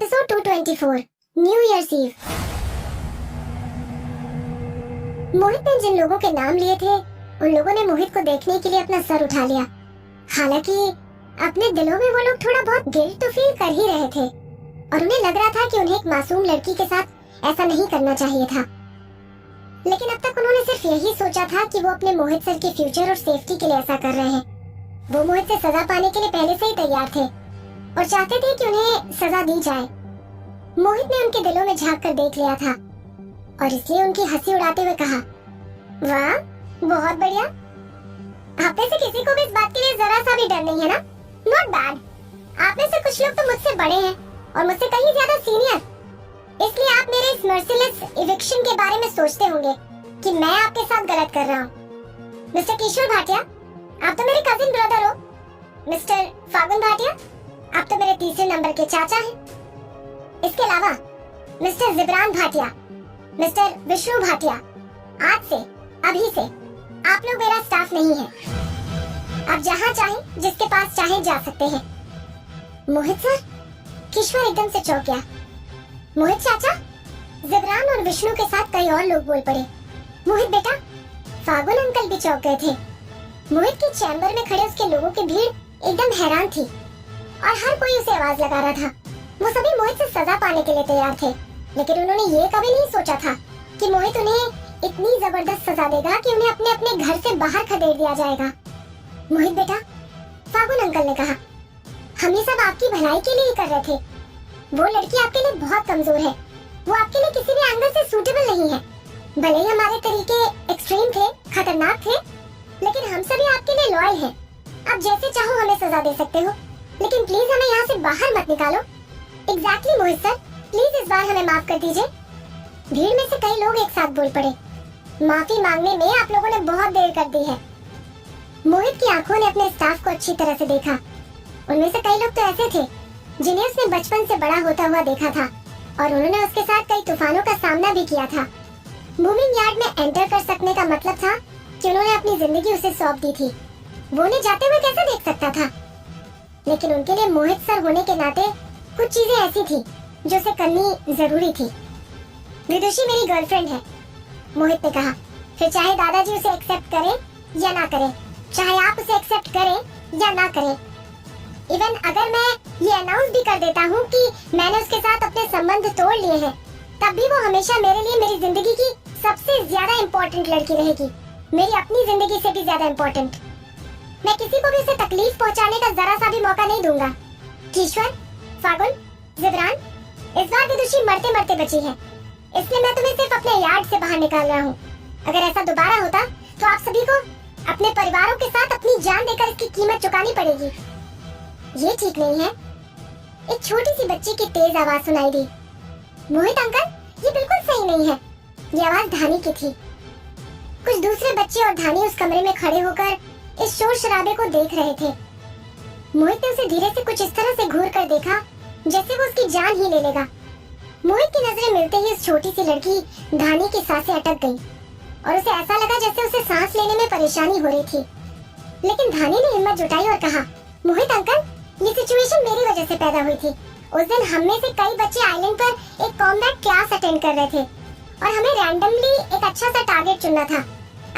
Episode 224 new year's eve. Mohit ने जिन लोगों के नाम लिए थे उन लोगों ने मोहित को देखने के लिए अपना सर उठा लिया। हालांकि अपने दिलों में वो लोग थोड़ा बहुत गिल्ट तो फील कर ही रहे थे और उन्हें लग रहा था कि उन्हें एक मासूम लड़की के साथ ऐसा नहीं करना चाहिए था। लेकिन अब तक उन्होंने सिर्फ यही सोचा था कि वो अपने मोहित सर के फ्यूचर और सेफ्टी के लिए ऐसा कर रहे हैं। वो मोहित से सजा पाने के लिए पहले से ही तैयार थे और चाहते थे कि उन्हें सजा दी जाए। मोहित ने उनके दिलों में झांक कर देख लिया था और इसलिए उनकी हंसी उड़ाते हुए कहा, वाह बहुत बढ़िया। आप में से किसी को भी इस बात के लिए जरा सा भी डर नहीं है ना? Not bad. आप में से कुछ लोग तो मुझसे बड़े हैं और मुझसे कहीं ज्यादा सीनियर, इसलिए आप मेरे इस मर्सीलेस इविक्शन के बारे में सोचते होंगे कि मैं आपके साथ गलत कर रहा हूँ। मिस्टर किशोर भाटिया, आप तो मेरे कजिन ब्रदर हो। मिस्टर फागुन भाटिया, आप तो मेरे तीसरे नंबर के चाचा हैं। इसके अलावा मिस्टर जिब्रान भाटिया, मिस्टर विष्णु भाटिया, आज से अभी से आप लोग मेरा स्टाफ नहीं है। आप जहाँ चाहें जिसके पास चाहें जा सकते हैं। मोहित सर, किशोर एकदम से चौंक गया। मोहित चाचा, जिब्रान और विष्णु के साथ कई और लोग बोल पड़े। मोहित बेटा, फागुन अंकल भी चौंक गए थे। मोहित के चैम्बर में खड़े उसके लोगों की भीड़ एकदम हैरान थी और हर कोई उसे आवाज लगा रहा था। वो सभी मोहित से सजा पाने के लिए तैयार थे, लेकिन उन्होंने ये कभी नहीं सोचा था कि मोहित उन्हें इतनी जबरदस्त सजा देगा कि उन्हें अपने अपने घर से बाहर खदेड़ दिया जाएगा। मोहित बेटा, फागुन अंकल ने कहा, हम ये सब आपकी भलाई के लिए ही कर रहे थे। वो लड़की आपके लिए बहुत कमजोर है। वो आपके लिए किसी भी एंगल से सूटेबल नहीं है। भले ही हमारे तरीके एक्सट्रीम थे, खतरनाक थे, लेकिन हम सभी आपके लिए लॉयल हैं। आप जैसे चाहो हमें सजा दे सकते हो, लेकिन प्लीज हमें यहाँ से बाहर मत निकालो। एग्जैक्टली मोहित सर, प्लीज इस बार हमें माफ कर दीजिए। भीड़ में से कई लोग एक साथ बोल पड़े, माफी मांगने में आप लोगों ने बहुत देर कर दी है। मोहित की आंखों ने अपने स्टाफ को अच्छी तरह से देखा। उनमें से कई लोग तो ऐसे थे जिन्हें उसने बचपन से बड़ा होता हुआ देखा था और उन्होंने उसके साथ कई तूफानों का सामना भी किया था। मूविंग यार्ड में एंटर कर सकने का मतलब था कि उन्होंने अपनी जिंदगी उसे सौंप दी थी। वो उन्हें जाते हुए कैसे देख सकता था? लेकिन उनके लिए मोहित सर होने के नाते कुछ चीजें ऐसी थी जो उसे करनी जरूरी थी। विदुषी मेरी गर्लफ्रेंड है, मोहित ने कहा। फिर चाहे दादाजी उसे एक्सेप्ट करें या ना करें, चाहे आप उसे एक्सेप्ट करें या ना करें, इवन अगर मैं ये अनाउंस भी कर देता हूँ कि मैंने उसके साथ अपने संबंध तोड़ लिए हैं, तब भी वो हमेशा मेरे लिए मेरी जिंदगी की सबसे ज्यादा इम्पोर्टेंट लड़की रहेगी, मेरी अपनी जिंदगी से भी ज्यादा इम्पोर्टेंट। मैं किसी को भी उसे तकलीफ पहुंचाने का जरा सा भी मौका नहीं दूंगा। किशोर, फागुन, जिब्रान, इस बार विदुषी मरते मरते बची है, इसलिए मैं तुम्हें सिर्फ अपने यार्ड से बाहर निकाल रहा हूँ। अगर ऐसा दोबारा होता तो आप सभी को अपने परिवारों के साथ अपनी जान देकर इसकी कीमत चुकानी पड़ेगी। ये ठीक नहीं है। एक छोटी सी बच्ची की तेज आवाज सुनाई दी। मोहित अंकल, ये बिल्कुल सही नहीं है। ये आवाज धानी की थी। कुछ दूसरे बच्चे और धानी उस कमरे में खड़े होकर इस शोर शराबे को देख रहे थे। मोहित ने उसे धीरे से कुछ इस तरह से घूर कर देखा जैसे वो उसकी जान ही ले लेगा। मोहित की नजरें मिलते ही उस छोटी सी लड़की धानी की सांसें अटक गईं और उसे ऐसा लगा जैसे उसे सांस लेने में परेशानी हो रही थी। लेकिन धानी ने हिम्मत जुटाई और कहा, मोहित अंकल, ये सिचुएशन मेरी वजह से पैदा हुई थी। उस दिन हम में से कई बच्चे आइलैंड पर एक कॉम्बैट क्लास अटेंड कर रहे थे और हमें रैंडमली एक अच्छा सा टारगेट चुनना था।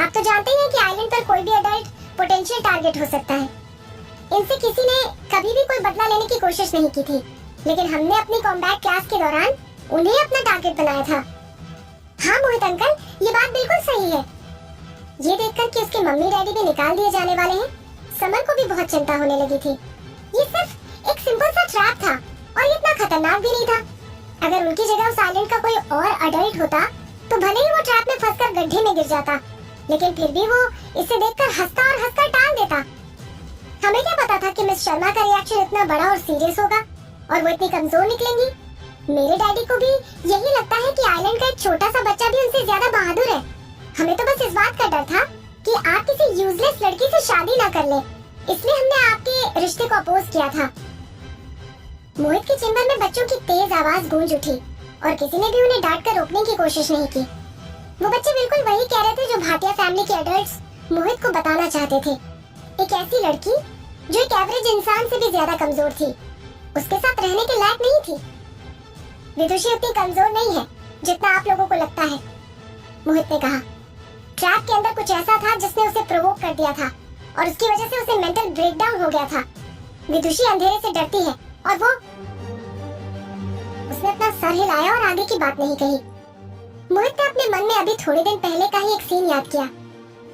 आप तो जानते ही हैं कि आइलैंड पर कोई भी एडल्ट पोटेंशियल टारगेट हो सकता है। इनसे किसी ने कभी भी कोई बदला लेने की कोशिश नहीं की थी, लेकिन हमने अपनी कॉम्बैट क्लास के दौरान उन्हें अपना टारगेट बनाया था। हाँ मोहित अंकल, ये बात बिल्कुल सही है। ये देखकर कि उसके मम्मी डैडी भी निकाल दिए जाने वाले हैं, समर को भी बहुत चिंता होने लगी थी। ये सिर्फ एक सिंपल सा ट्रैप था और ये इतना खतरनाक भी नहीं था। अगर उनकी जगह उस आइलैंड का कोई और अडल्ट होता तो भले ही वो ट्रैप में फंसकर गड्ढे में गिर जाता, लेकिन फिर भी वो इसे देखकर हंसता और हंसकर टाल देता। हमें क्या पता था कि मिस शर्मा का रिएक्शन इतना बड़ा और सीरियस होगा और वो इतनी कमजोर निकलेंगी। मेरे डैडी को भी यही लगता है कि आइलैंड का एक छोटा सा बच्चा भी उनसे ज्यादा बहादुर है। हमें तो बस इस बात का डर था कि आप किसी यूजलेस लड़की से शादी ना कर ले, इसलिए हमने आपके रिश्ते को अपोज किया था। मोहित के चैम्बर में बच्चों की तेज आवाज गूंज उठी और किसी ने भी उन्हें डांट कर रोकने की कोशिश नहीं की। वो बच्चे बिल्कुल वही कह रहे थे जो भाटिया फैमिली के एडल्ट्स मोहित को बताना चाहते थे। एक ऐसी लड़की जो एक एवरेज इंसान से भी ज्यादा कमजोर थी, उसके साथ रहने के लायक नहीं थी। विदुषी उतनी कमजोर नहीं है जितना आप लोगों को लगता है, मोहित ने कहा। ट्रैप के अंदर कुछ ऐसा था जिसने उसे प्रोवोक कर दिया था और उसकी वजह से उसे मेंटल ब्रेकडाउन हो गया था। विदुषी अंधेरे से डरती है और वो उसने अपना सर हिलाया और आगे की बात नहीं कही। मोहित ने अपने मन में अभी थोड़े दिन पहले का ही एक सीन याद किया।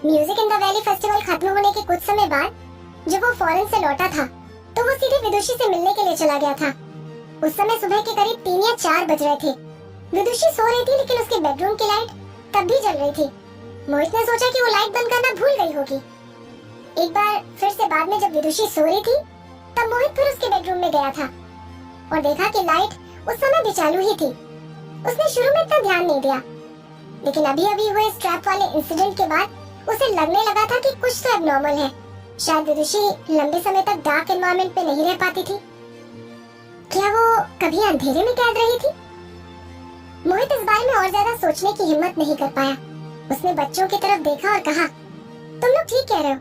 Music in the valley festival खत्म होने के कुछ समय बाद जब वो फॉरेन से लौटा था तो वो सीधे विदुषी से मिलने के लिए चला गया था। उस समय सुबह के करीब 3 या 4 बज रहे थे। विदुषी सो रही थी लेकिन उसके बेडरूम की लाइट तब भी जल रही थी। मोहित ने सोचा कि वो लाइट बंद करना भूल गई होगी। एक बार फिर से बाद में जब विदुषी सो रही थी तब मोहित फिर उसके बेडरूम में गया था और देखा कि लाइट उस समय भी चालू ही थी। उसने शुरू में इतना ध्यान नहीं दिया, लेकिन अभी-अभी हुए स्ट्रैप वाले इंसिडेंट के बाद उसे लगने लगा था कि कुछ तो एबनॉर्मल है। शायद विदुषी लंबे समय तक डार्क एनवायरनमेंट में नहीं रह पाती थी। क्या वो कभी अंधेरे में कैद रही थी? मोहित इस बारे में और ज्यादा सोचने की हिम्मत नहीं कर पाया। उसने बच्चों की तरफ देखा और कहा, तुम लोग ठीक कह रहे हो।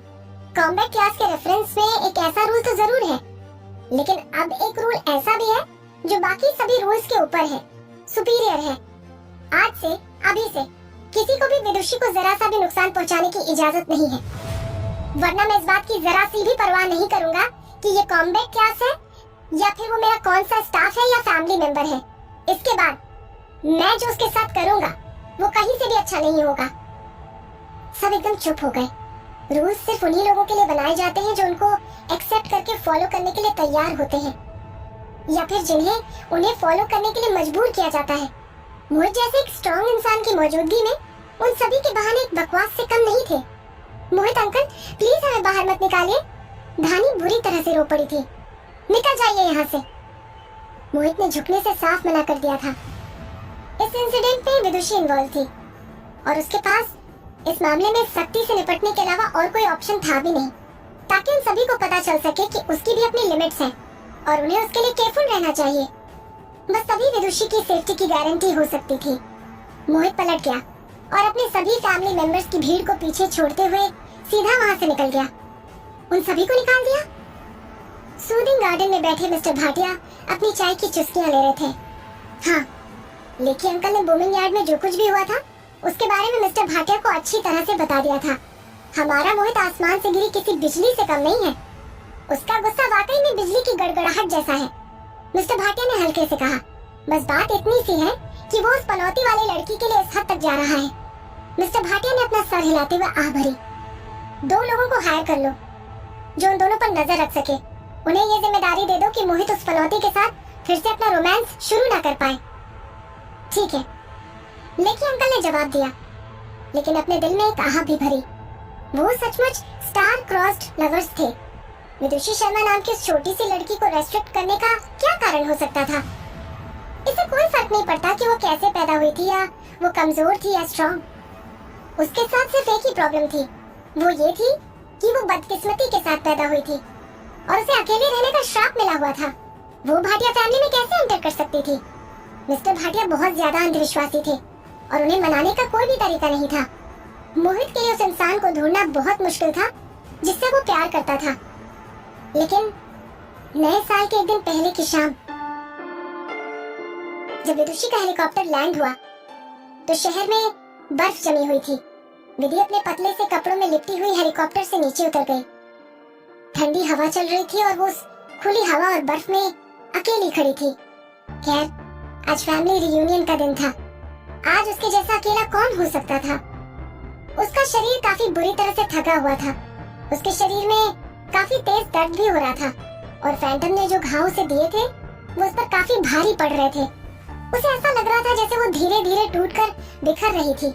कॉम्बैट क्लास के रेफरेंस में एक ऐसा रूल तो जरूर है, लेकिन अब एक रूल ऐसा भी है जो बाकी सभी रूल्स के ऊपर है, सुपीरियर है। आज से, अभी से किसी को भी विदुषी को जरा सा भी नुकसान पहुंचाने की इजाजत नहीं है, वरना मैं इस बात की जरा सी भी परवाह नहीं करूंगा कि ये कॉम्बैट क्लास है या फिर वो मेरा कौन सा स्टाफ है या फैमिली मेंबर है। इसके बाद मैं जो उसके साथ करूंगा वो कहीं से भी अच्छा नहीं होगा। सब एकदम चुप हो गए। रूल्स सिर्फ उन्हीं लोगों के लिए बनाए जाते हैं जो उनको एक्सेप्ट करके फॉलो करने के लिए तैयार होते हैं या फिर जिन्हें उन्हें फॉलो करने के लिए मजबूर किया जाता है। मोहित जैसे एक स्ट्रॉन्ग इंसान की मौजूदगी में उन सभी के बहाने एक बकवास से कम नहीं थे। मोहित अंकल, प्लीज हमें बाहर मत निकालिए। धानी बुरी तरह से रो पड़ी थी। निकल जाइए यहाँ से। मोहित ने झुकने से साफ मना कर दिया था। इस इंसिडेंट में विदुषी इन्वॉल्व थी और उसके पास इस मामले में सख्ती से निपटने के अलावा और कोई ऑप्शन था भी नहीं, ताकि उन सभी को पता चल सके कि उसकी भी अपनी लिमिट्स हैं और उन्हें उसके लिए केयरफुल रहना चाहिए। बस तभी विदुषी की सेफ्टी की गारंटी हो सकती थी। मोहित पलट गया और अपने सभी फैमिली मेंबर्स की भीड़ को पीछे छोड़ते हुए सीधा वहां से निकल गया। उन सभी को निकाल दिया। सूदिंग गार्डन में बैठे मिस्टर भाटिया अपनी चाय की चुस्कियां ले रहे थे। हाँ, लेकी अंकल ने बूमिंग यार्ड में जो कुछ भी हुआ था उसके बारे में मिस्टर भाटिया को अच्छी तरह से बता दिया था। हमारा मोहित आसमान से गिरी किसी बिजली से कम नहीं है। उसका गुस्सा वाकई में बिजली की गड़गड़ाहट जैसा है, मिस्टर भाटिया ने हल्के से कहा। बस बात इतनी सी है कि वो उस पनौती वाली लड़की के लिए इस हद तक जा रहा है। मिस्टर भाटिया ने अपना सर हिलाते हुए आह भरी। 2 लोगों को हायर कर लो जो उन दोनों पर नजर रख सके। उन्हें ये जिम्मेदारी दे दो कि मोहित उस पनौती के साथ फिर से अपना रोमांस शुरू ना कर पाए। ठीक है, लेकी अंकल ने जवाब दिया, लेकिन अपने दिल में एक आह भी भरी। वो सचमुच स्टार क्रॉस्ड लवर्स थे। विदुषी शर्मा नाम की उस छोटी सी लड़की को रेस्ट्रिक्ट करने का क्या कारण हो सकता था? इससे कोई फर्क नहीं पड़ता कि वो कैसे पैदा हुई थी या वो कमजोर थी या स्ट्रॉन्ग। उसके साथ सिर्फ एक ही प्रॉब्लम थी, वो ये थी कि वो बदकिस्मती के साथ पैदा हुई थी और उसे अकेले रहने का श्राप मिला हुआ था। वो भाटिया फैमिली में कैसे एंटर कर सकती थी? मिस्टर भाटिया बहुत ज्यादा अंधविश्वासी थे और उन्हें मनाने का कोई भी तरीका नहीं था। मोहित के लिए उस इंसान को ढूंढना बहुत मुश्किल था जिससे वो प्यार करता था। लेकिन नए साल के एक दिन पहले की शाम जब विदुषी का हेलीकॉप्टर लैंड हुआ तो शहर में बर्फ जमी हुई थी। विधि अपने पतले से कपड़ों में लिपटी हुई हेलीकॉप्टर से नीचे उतर गई। ठंडी हवा चल रही थी और वो उस खुली हवा और बर्फ में अकेली खड़ी थी। खैर, आज फैमिली रियूनियन का दिन था। आज उसके जैसा अकेला कौन हो सकता था? उसका शरीर काफी बुरी तरह से थका हुआ था। उसके शरीर में काफी तेज दर्द भी हो रहा था और फैंटम ने जो घाव उसे दिए थे वो उस पर काफी भारी पड़ रहे थे। उसे ऐसा लग रहा था जैसे वो धीरे धीरे टूटकर बिखर रही थी।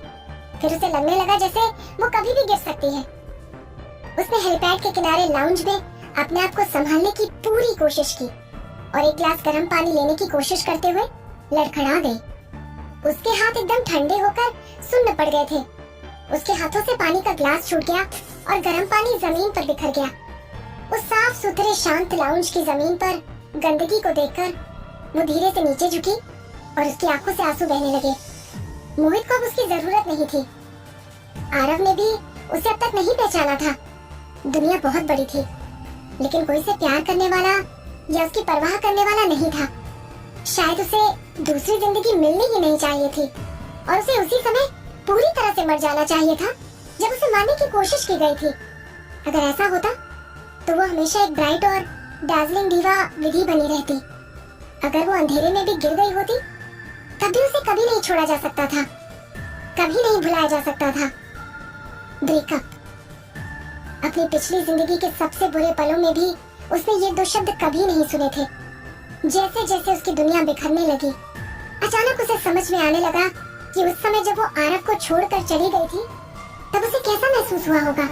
फिर उसे लगने लगा जैसे वो कभी भी गिर सकती है। उसने हेलीपैड के किनारे लाउंज में अपने आप को संभालने की पूरी कोशिश की और एक गिलास गर्म पानी लेने की कोशिश करते हुए लड़खड़ा गई। उसके हाथ एकदम ठंडे होकर सुन्न पड़ गए थे। उसके हाथों से पानी का गिलास छूट गया और गर्म पानी जमीन पर बिखर गया। उस साफ सुथरे शांत लाउंज की जमीन पर गंदगी को देखकर वो धीरे से नीचे झुकी और उसकी आंखों से आंसू बहने लगे। मोहित को अब उसकी जरूरत नहीं थी। आरव ने भी उसे अब तक नहीं पहचाना था। दुनिया बहुत बड़ी थी, लेकिन कोई से प्यार करने वाला या उसकी परवाह करने वाला नहीं था। शायद उसे दूसरी जिंदगी मिलनी ही नहीं चाहिए थी और उसे उसी समय पूरी तरह से मर जाना चाहिए था जब उसे मारने की कोशिश की गई थी। अगर ऐसा होता तो वो हमेशा एक ब्राइट और डार्लिंग दीवा विधि बनी रहती। अगर वो अंधेरे में भी गिर गई होती तब भी उसे कभी नहीं छोड़ा जा सकता था, कभी नहीं भुलाया जा सकता था। ब्रेकअप। अपनी पिछली जिंदगी के सबसे बुरे पलों में भी उसने ये दो शब्द कभी नहीं सुने थे। जैसे जैसे उसकी दुनिया बिखरने लगी, अचानक उसे समझ में आने लगा कि उस समय जब वो आरव को छोड़कर चली गई थी तब उसे कैसा महसूस हुआ होगा।